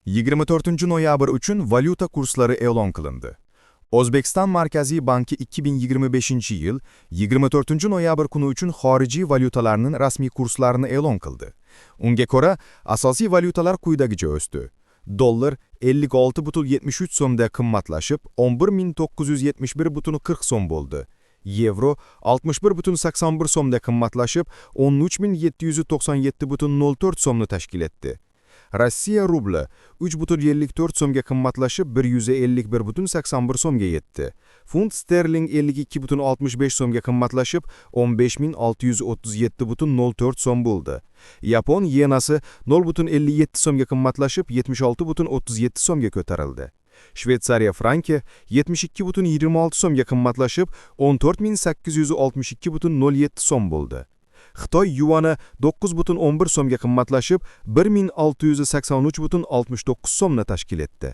24 noyabr uchun valyuta kurslari e'lon qilindi. O'zbekiston Markaziy banki 2025-yil 24 noyabr kuni uchun xorijiy valyutalarning rasmiy kurslarini e'lon qildi. Unga ko'ra, asosiy valyutalar quyidagicha o'sdi. Dollar 56,73 so'mda qimmatlashib, 11.971,40 so'm bo'ldi. Yevro 61,81 so'mda qimmatlashib, 13.797,04 so'mni tashkil etdi. Rossiya rubli 3,54 so'mga qimmatlashib 151,81 so'mga yetdi. Funt sterling 52,65 so'mga qimmatlashib 15.637,04 so'm bo'ldi. Yapon yenasi 0,57 so'mga qimmatlashib 76,37 so'mga ko'tarildi. Shvetsariya franki 72,26 so'mga qimmatlashib 14.862,07 so'm bo'ldi. Xitoy yuani 9,11 so'mga qimmatlashib 1683,69 so'mni tashkil etdi.